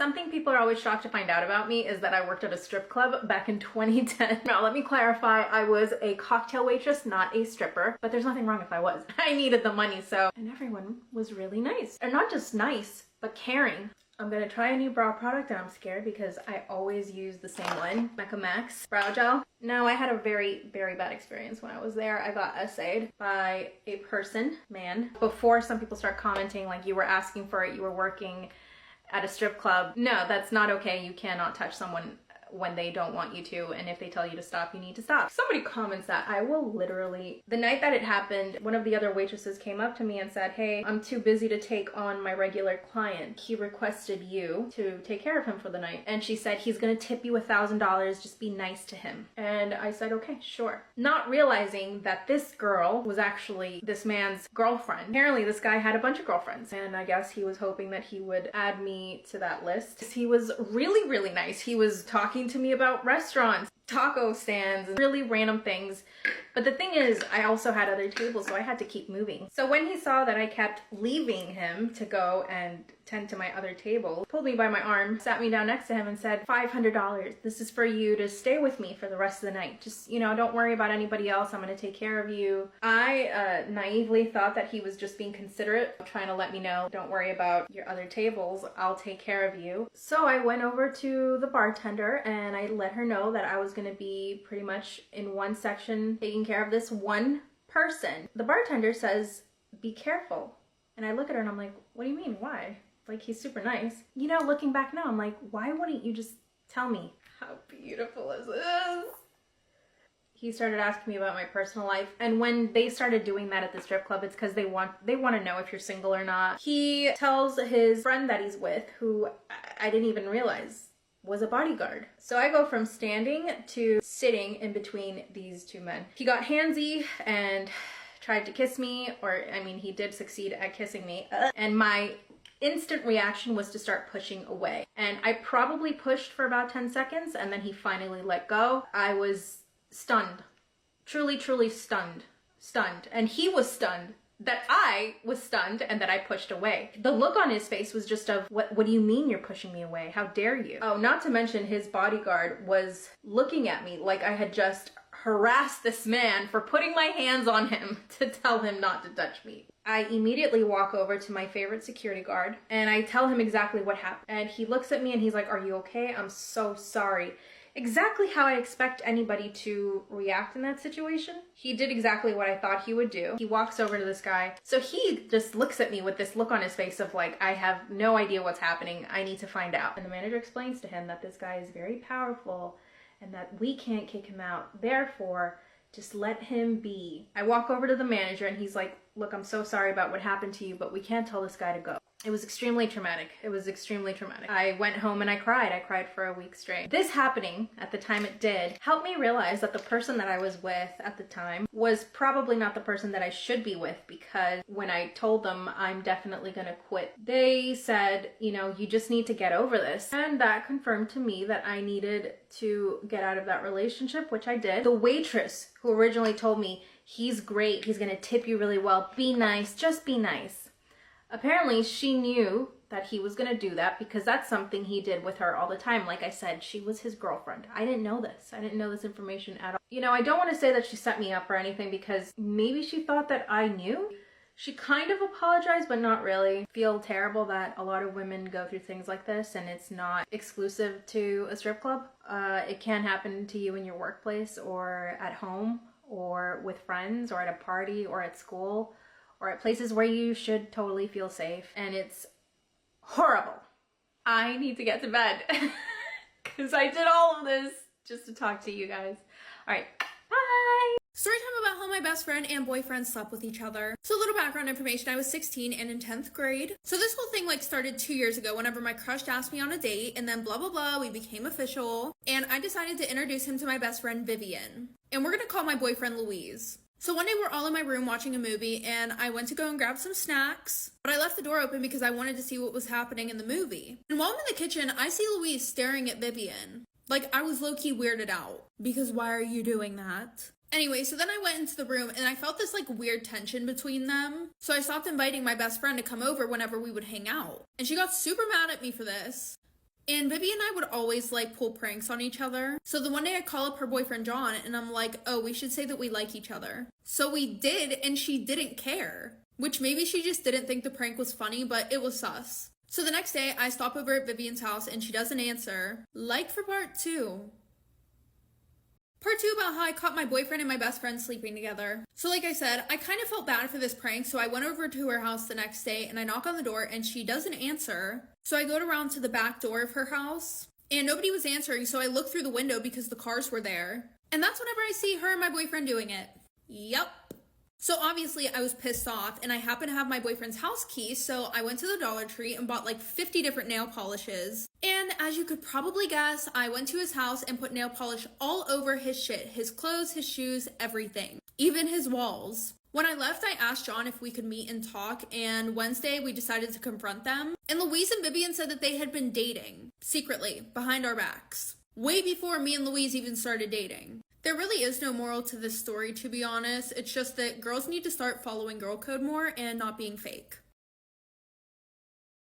Something people are always shocked to find out about me is that I worked at a strip club back in 2010. Now, let me clarify, I was a cocktail waitress, not a stripper, but there's nothing wrong if I was. I needed the money, so. And everyone was really nice. And not just nice, but caring. I'm gonna try a new brow product and I'm scared because I always use the same one, Mecca Max Brow Gel. Now, I had a very, very bad experience when I was there. I got essayed by a man. Before some people start commenting like you were asking for it, you were working at a strip club. No, that's not okay. You cannot touch someone when they don't want you to, and if they tell you to stop, you need to stop. Somebody comments that, I will literally, the night that it happened, one of the other waitresses came up to me and said, hey, I'm too busy to take on my regular client. He requested you to take care of him for the night. And she said, he's gonna tip you $1,000, just be nice to him. And I said, okay, sure. Not realizing that this girl was actually this man's girlfriend. Apparently this guy had a bunch of girlfriends, and I guess he was hoping that he would add me to that list. He was really, really nice. He was talking to me about restaurants, taco stands, and really random things. But the thing is, I also had other tables, so I had to keep moving. So when he saw that I kept leaving him to go and tend to my other table, pulled me by my arm, sat me down next to him and said, $500, this is for you to stay with me for the rest of the night. Just, you know, don't worry about anybody else. I'm gonna take care of you. I naively thought that he was just being considerate, trying to let me know, don't worry about your other tables, I'll take care of you. So I went over to the bartender and I let her know that I was gonna be pretty much in one section taking care of this one person. The bartender says, be careful. And I look at her and I'm like, what do you mean? Why? Like, he's super nice. You know, looking back now, I'm like, why wouldn't you just tell me? How beautiful is this? He started asking me about my personal life. And when they started doing that at the strip club, it's because they want to know if you're single or not. He tells his friend that he's with, who I didn't even realize was a bodyguard. So I go from standing to sitting in between these two men. He got handsy and tried to kiss me, or I mean, he did succeed at kissing me. And my instant reaction was to start pushing away. And I probably pushed for about 10 seconds and then he finally let go. I was stunned, truly, truly stunned. And he was stunned that I was stunned and that I pushed away. The look on his face was just of, what do you mean you're pushing me away? How dare you? Oh, not to mention his bodyguard was looking at me like I had just harassed this man for putting my hands on him to tell him not to touch me. I immediately walk over to my favorite security guard and I tell him exactly what happened. And he looks at me and he's like, are you okay? I'm so sorry. Exactly how I expect anybody to react in that situation. He did exactly what I thought he would do. He walks over to this guy. So he just looks at me with this look on his face of like, I have no idea what's happening. I need to find out. And the manager explains to him that this guy is very powerful and that we can't kick him out. Therefore, just let him be. I walk over to the manager and he's like, look, I'm so sorry about what happened to you, but we can't tell this guy to go. It was extremely traumatic. It was extremely traumatic. I went home and I cried. I cried for a week straight. This happening at the time it did helped me realize that the person that I was with at the time was probably not the person that I should be with, because when I told them I'm definitely gonna quit, they said, you know, you just need to get over this. And that confirmed to me that I needed to get out of that relationship, which I did. The waitress who originally told me, he's great, he's gonna tip you really well, be nice, just be nice. Apparently, she knew that he was gonna do that because that's something he did with her all the time. Like I said, she was his girlfriend. I didn't know this. I didn't know this information at all. You know, I don't want to say that she set me up or anything because maybe she thought that I knew. She kind of apologized, but not really. I feel terrible that a lot of women go through things like this and it's not exclusive to a strip club. It can happen to you in your workplace or at home or with friends or at a party or at school, or at places where you should totally feel safe, and it's horrible. I need to get to bed because I did all of this just to talk to you guys. All right, bye. Story time about how my best friend and boyfriend slept with each other. So a little background information, I was 16 and in 10th grade. So this whole thing like started 2 years ago whenever my crush asked me on a date, and then blah, blah, blah, we became official. And I decided to introduce him to my best friend, Vivian. And we're gonna call my boyfriend Louise. So one day we're all in my room watching a movie and I went to go and grab some snacks, but I left the door open because I wanted to see what was happening in the movie. And while I'm in the kitchen, I see Louise staring at Vivian. Like, I was low-key weirded out because why are you doing that? Anyway, so then I went into the room and I felt this like weird tension between them. So I stopped inviting my best friend to come over whenever we would hang out. And she got super mad at me for this. And Vivi and I would always like pull pranks on each other. So the one day I call up her boyfriend John and I'm like, oh, we should say that we like each other. So we did, and she didn't care. Which maybe she just didn't think the prank was funny, but it was sus. So the next day I stop over at Vivian's house and she doesn't answer. Like for part 2. Part 2 about how I caught my boyfriend and my best friend sleeping together. So like I said, I kind of felt bad for this prank, so I went over to her house the next day and I knock on the door and she doesn't answer. So I go around to the back door of her house and nobody was answering, so I look through the window because the cars were there. And that's whenever I see her and my boyfriend doing it. Yup. So obviously I was pissed off and I happened to have my boyfriend's house key, so I went to the Dollar Tree and bought like 50 different nail polishes. And as you could probably guess, I went to his house and put nail polish all over his shit. His clothes, his shoes, everything. Even his walls. When I left, I asked John if we could meet and talk, and Wednesday we decided to confront them. And Louise and Vivian said that they had been dating, secretly, behind our backs. Way before me and Louise even started dating. There really is no moral to this story, to be honest. It's just that girls need to start following girl code more and not being fake.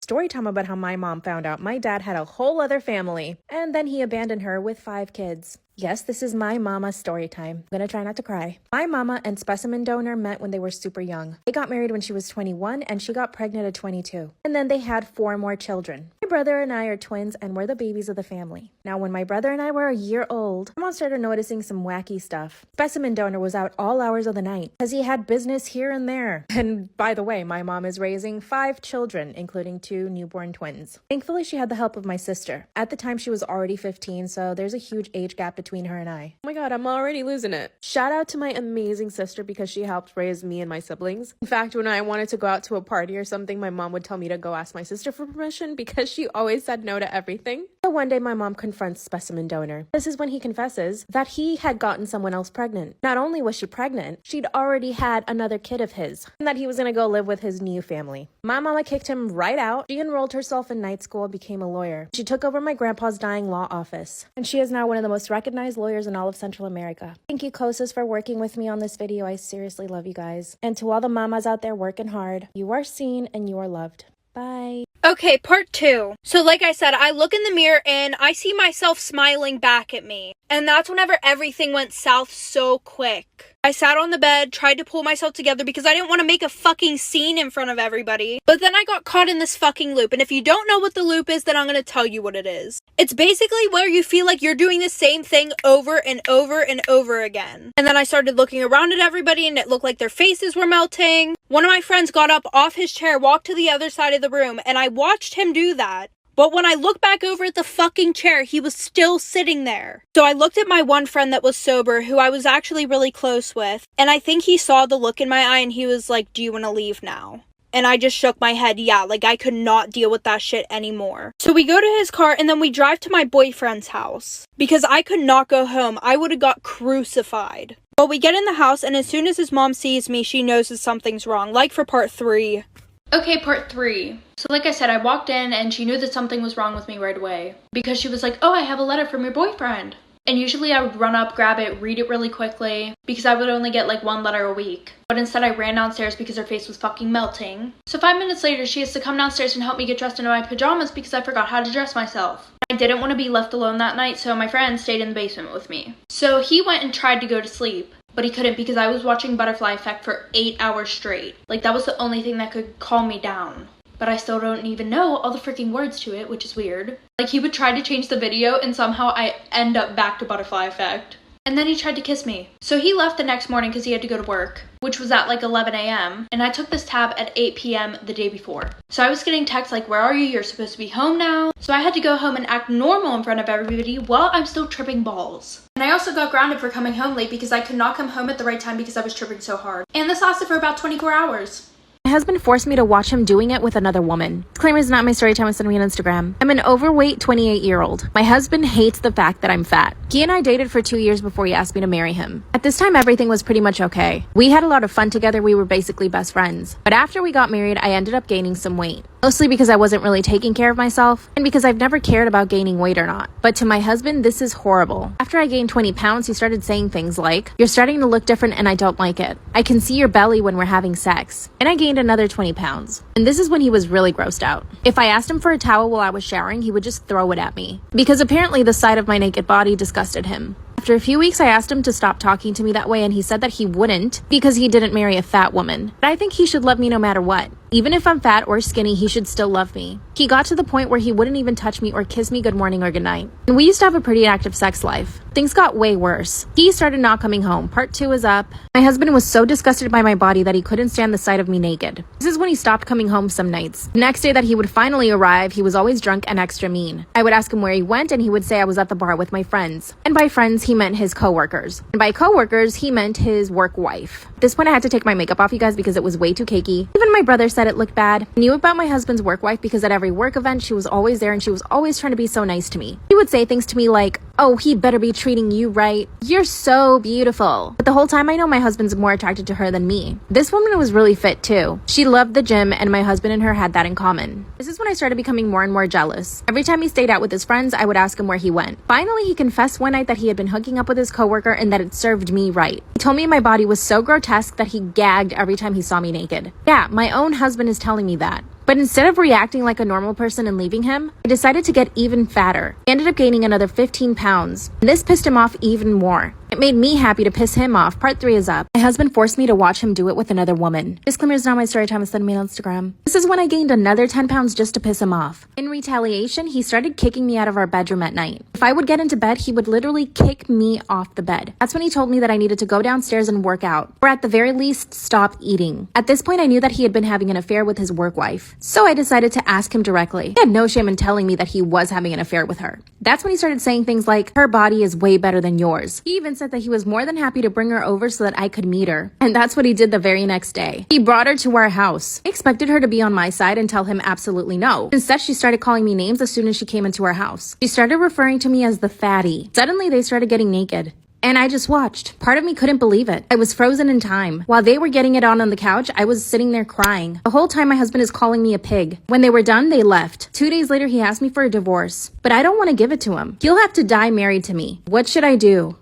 Story time about how my mom found out my dad had a whole other family, and then he abandoned her with 5 kids. Yes, this is my mama's story time. I'm gonna try not to cry. My mama and specimen donor met when they were super young. They got married when she was 21 and she got pregnant at 22. And then they had 4 more children. My brother and I are twins and we're the babies of the family. Now, when my brother and I were a year old, my mom started noticing some wacky stuff. Specimen donor was out all hours of the night because he had business here and there. And by the way, my mom is raising 5 children, including 2 newborn twins. Thankfully, she had the help of my sister. At the time, she was already 15, so there's a huge age gap between her and I. Oh my god, I'm already losing it. Shout out to my amazing sister because she helped raise me and my siblings. In fact, when I wanted to go out to a party or something, my mom would tell me to go ask my sister for permission because she always said no to everything. So one day my mom confronts specimen donor. This is when he confesses that he had gotten someone else pregnant. Not only was she pregnant, she'd already had another kid of his, and that he was gonna go live with his new family. My mama kicked him right out. She enrolled herself in night school and became a lawyer. She took over my grandpa's dying law office, and she is now one of the most recognized lawyers in all of Central America. Thank you, Kosas, for working with me on this video. I seriously love you guys. And to all the mamas out there working hard, you are seen and you are loved. Bye. Okay, part 2. So like I said, I look in the mirror and I see myself smiling back at me. And that's whenever everything went south so quick. I sat on the bed, tried to pull myself together because I didn't want to make a fucking scene in front of everybody. But then I got caught in this fucking loop. And if you don't know what the loop is, then I'm going to tell you what it is. It's basically where you feel like you're doing the same thing over and over and over again. And then I started looking around at everybody and it looked like their faces were melting. One of my friends got up off his chair, walked to the other side of the room, and I watched him do that. But when I looked back over at the fucking chair, he was still sitting there. So I looked at my one friend that was sober, who I was actually really close with, and I think he saw the look in my eye and he was like, "Do you want to leave now?" And I just shook my head, yeah, like I could not deal with that shit anymore. So we go to his car and then we drive to my boyfriend's house. Because I could not go home. I would have got crucified. Well, we get in the house and as soon as his mom sees me, she knows that something's wrong. Like for part 3. Okay, part 3. So like I said, I walked in and she knew that something was wrong with me right away. Because she was like, "Oh, I have a letter from your boyfriend." And usually I would run up, grab it, read it really quickly, because I would only get like 1 letter a week. But instead I ran downstairs because her face was fucking melting. So 5 minutes later, she has to come downstairs and help me get dressed into my pajamas because I forgot how to dress myself. I didn't want to be left alone that night, so my friend stayed in the basement with me. So he went and tried to go to sleep, but he couldn't because I was watching Butterfly Effect for 8 hours straight. Like that was the only thing that could calm me down. But I still don't even know all the freaking words to it, which is weird. Like he would try to change the video and somehow I end up back to Butterfly Effect. And then he tried to kiss me. So he left the next morning because he had to go to work, which was at like 11 a.m. And I took this tab at 8 p.m. the day before. So I was getting texts like, "Where are you? You're supposed to be home now." So I had to go home and act normal in front of everybody while I'm still tripping balls. And I also got grounded for coming home late because I could not come home at the right time because I was tripping so hard. And this lasted for about 24 hours. My husband forced me to watch him doing it with another woman. Disclaimer is not my story time, send me on Instagram. I'm an overweight 28-year-old. My husband hates the fact that I'm fat. He and I dated for 2 years before he asked me to marry him. At this time, everything was pretty much okay. We had a lot of fun together, we were basically best friends. But after we got married, I ended up gaining some weight. mostly because I wasn't really taking care of myself and because I've never cared about gaining weight or not. But to my husband, this is horrible. After I gained 20 pounds, he started saying things like, "You're starting to look different and I don't like it. I can see your belly when we're having sex." And I gained another 20 pounds. And this is when he was really grossed out. If I asked him for a towel while I was showering, he would just throw it at me, because apparently the sight of my naked body disgusted him. After a few weeks, I asked him to stop talking to me that way, and he said that he wouldn't because he didn't marry a fat woman. But I think he should love me no matter what. Even if I'm fat or skinny, he should still love me. He got to the point where he wouldn't even touch me or kiss me good morning or good night. And we used to have a pretty active sex life. Things got way worse. He started not coming home. Part 2 is up. My husband was so disgusted by my body that he couldn't stand the sight of me naked. This is when he stopped coming home some nights. The next day that he would finally arrive, he was always drunk and extra mean. I would ask him where he went, and he would say I was at the bar with my friends. And by friends, he meant his coworkers. And by coworkers, he meant his work wife. At this point, I had to take my makeup off, you guys, because it was way too cakey. Even my brother said it looked bad. I knew about my husband's work wife because at every work event, she was always there and she was always trying to be so nice to me. He would say things to me like, "Oh, he better be treating you right. You're so beautiful." But the whole time I know my husband's more attracted to her than me. This woman was really fit too. She loved the gym, and my husband and her had that in common. This is when I started becoming more and more jealous. Every time he stayed out with his friends, I would ask him where he went. Finally, he confessed one night that he had been hooking up with his coworker and that it served me right. He told me my body was so grotesque that he gagged every time he saw me naked. Yeah, my own husband is telling me that. But instead of reacting like a normal person and leaving him, I decided to get even fatter. He ended up gaining another 15 pounds. And this pissed him off even more. It made me happy to piss him off. Part 3 is up. My husband forced me to watch him do it with another woman. Disclaimer is not my story time, send me on Instagram. This is when I gained another 10 pounds just to piss him off. In retaliation, he started kicking me out of our bedroom at night. If I would get into bed, he would literally kick me off the bed. That's when he told me that I needed to go downstairs and work out, or at the very least, stop eating. At this point, I knew that he had been having an affair with his work wife. So I decided to ask him directly. He had no shame in telling me that he was having an affair with her. That's when he started saying things like, "Her body is way better than yours." He even said that he was more than happy to bring her over so that I could meet her. And that's what he did the very next day. He brought her to our house. I expected her to be on my side and tell him absolutely no. Instead, she started calling me names as soon as she came into our house. She started referring to me as the fatty. Suddenly, they started getting naked. And I just watched. Part of me couldn't believe it. I was frozen in time. While they were getting it on the couch, I was sitting there crying. The whole time my husband is calling me a pig. When they were done, they left. 2 days later, he asked me for a divorce. But I don't want to give it to him. He'll have to die married to me. What should I do?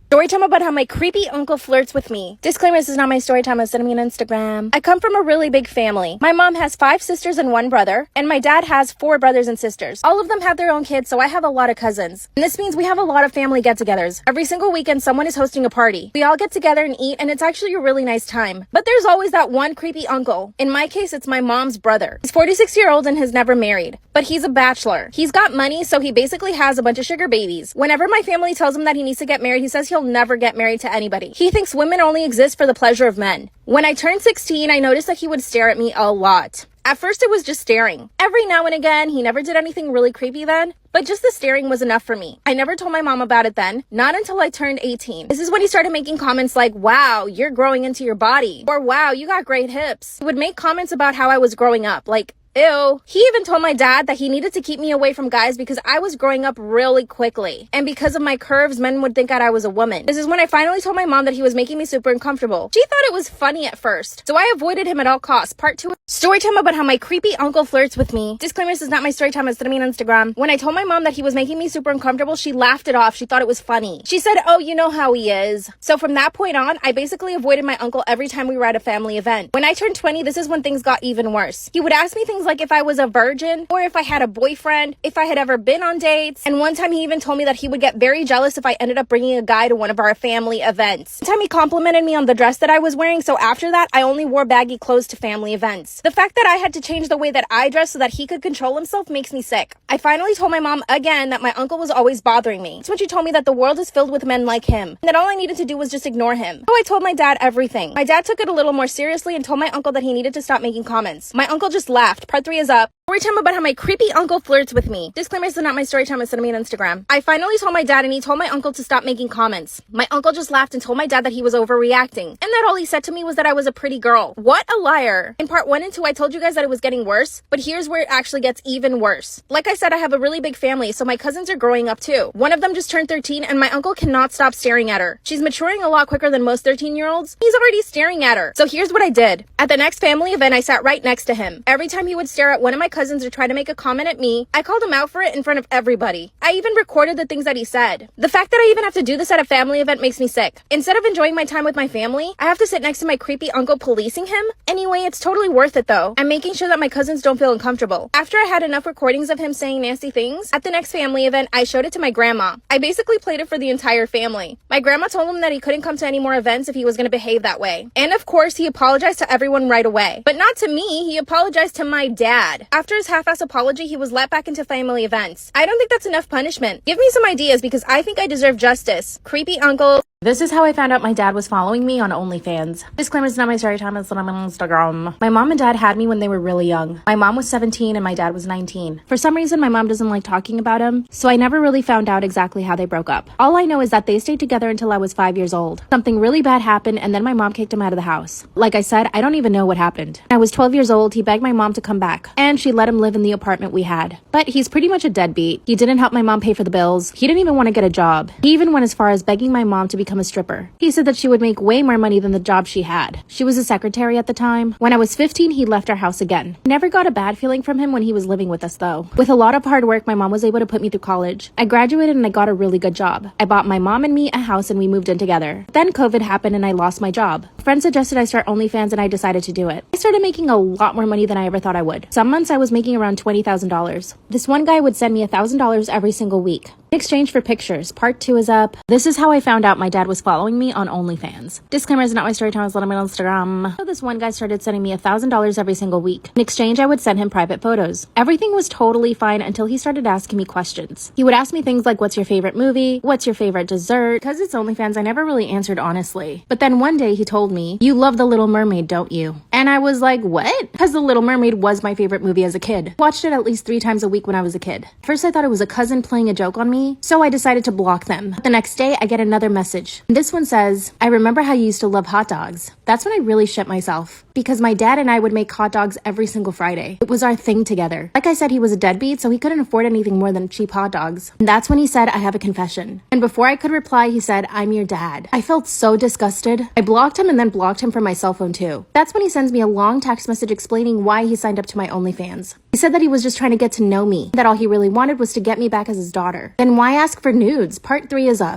Story time about how my creepy uncle flirts with me. Disclaimer, this is not my story time. Send me on Instagram. I come from a really big family. My mom has 5 sisters and 1 brother, and my dad has 4 brothers and sisters. All of them have their own kids, so I have a lot of cousins. And this means we have a lot of family get-togethers. Every single weekend, someone is hosting a party. We all get together and eat, and it's actually a really nice time. But there's always that one creepy uncle. In my case, it's my mom's brother. He's 46-year-old and has never married, but he's a bachelor. He's got money, so he basically has a bunch of sugar babies. Whenever my family tells him that he needs to get married, he says he'll never get married to anybody. He thinks women only exist for the pleasure of men. When I turned 16, I noticed that he would stare at me a lot. At first, it was just staring. Every now and again, he never did anything really creepy then, but just the staring was enough for me. I never told my mom about it then, not until I turned 18. This is when he started making comments like, "Wow, you're growing into your body," or "Wow, you got great hips." He would make comments about how I was growing up, like, "Ew." He even told my dad that he needed to keep me away from guys because I was growing up really quickly. And because of my curves, men would think that I was a woman. This is when I finally told my mom that he was making me super uncomfortable. She thought it was funny at first, so I avoided him at all costs. Part 2. Story time about how my creepy uncle flirts with me. Disclaimer, this is not my story time. It's me on Instagram. When I told my mom that he was making me super uncomfortable, she laughed it off. She thought it was funny. She said, "Oh, you know how he is." So from that point on, I basically avoided my uncle every time we were at a family event. When I turned 20, this is when things got even worse. He would ask me things like if I was a virgin, or if I had a boyfriend, if I had ever been on dates. And one time he even told me that he would get very jealous if I ended up bringing a guy to one of our family events. One time he complimented me on the dress that I was wearing, so after that, I only wore baggy clothes to family events. The fact that I had to change the way that I dress so that he could control himself makes me sick. I finally told my mom again that my uncle was always bothering me. That's when she told me that the world is filled with men like him, and that all I needed to do was just ignore him. So I told my dad everything. My dad took it a little more seriously and told my uncle that he needed to stop making comments. My uncle just laughed. Part 3 is up. Story time about how my creepy uncle flirts with me. Disclaimer, this is not my story time, it's sent me on Instagram. I finally told my dad and he told my uncle to stop making comments. My uncle just laughed and told my dad that he was overreacting. And that all he said to me was that I was a pretty girl. What a liar. In part 1 and 2, I told you guys that it was getting worse, but here's where it actually gets even worse. Like I said, I have a really big family, so my cousins are growing up too. One of them just turned 13 and my uncle cannot stop staring at her. She's maturing a lot quicker than most 13-year-olds. He's already staring at her. So here's what I did. At the next family event, I sat right next to him. Every time he would stare at one of my cousins or try to make a comment at me, I called him out for it in front of everybody. I even recorded the things that he said. The fact that I even have to do this at a family event makes me sick. Instead of enjoying my time with my family, I have to sit next to my creepy uncle policing him. Anyway, it's totally worth it though. I'm making sure that my cousins don't feel uncomfortable. After I had enough recordings of him saying nasty things, at the next family event, I showed it to my grandma. I basically played it for the entire family. My grandma told him that he couldn't come to any more events if he was going to behave that way. And of course, he apologized to everyone right away. But not to me, he apologized to my dad. After his half-ass apology, he was let back into family events. I don't think that's enough punishment. Give me some ideas because I think I deserve justice. Creepy uncle. This is how I found out my dad was following me on OnlyFans. Disclaimer, it's not my story time, it's on Instagram. My mom and dad had me when they were really young. My mom was 17 and my dad was 19. For some reason, my mom doesn't like talking about him, so I never really found out exactly how they broke up. All I know is that they stayed together until I was 5 years old. Something really bad happened and then my mom kicked him out of the house. Like I said, I don't even know what happened. When I was 12 years old, he begged my mom to come back, and she let him live in the apartment we had. But he's pretty much a deadbeat. He didn't help my mom pay for the bills. He didn't even want to get a job. He even went as far as begging my mom to become a stripper. He said that she would make way more money than the job she had. She was a secretary at the time. When I was 15, he left our house again. I never got a bad feeling from him when he was living with us though. With a lot of hard work, my mom was able to put me through college. I graduated and I got a really good job. I bought my mom and me a house and we moved in together. Then COVID happened and I lost my job. A friend suggested I start OnlyFans and I decided to do it. I started making a lot more money than I ever thought I would. Some months I was making around $20,000. This one guy would send me $1,000 every single week. In exchange for pictures. Part 2 is up. This is how I found out my dad was following me on OnlyFans. Disclaimer, is not my story time, it's on Instagram. So this one guy started sending me $1,000 every single week. In exchange, I would send him private photos. Everything was totally fine until he started asking me questions. He would ask me things like, what's your favorite movie? What's your favorite dessert? Because it's OnlyFans, I never really answered honestly. But then one day he told me, you love The Little Mermaid, don't you? And I was like, what? Because The Little Mermaid was my favorite movie as a kid. Watched it at least 3 times a week when I was a kid. First I thought it was a cousin playing a joke on me, so I decided to block them. The next day I get another message. This one says, I remember how you used to love hot dogs. That's when I really shit myself. Because my dad and I would make hot dogs every single Friday. It was our thing together. Like I said, he was a deadbeat, so he couldn't afford anything more than cheap hot dogs. And that's when he said, I have a confession. And before I could reply, he said, I'm your dad. I felt so disgusted. I blocked him and then blocked him from my cell phone too. That's when he sends me a long text message explaining why he signed up to my OnlyFans. He said that he was just trying to get to know me, that all he really wanted was to get me back as his daughter. Then why ask for nudes? Part 3 is up.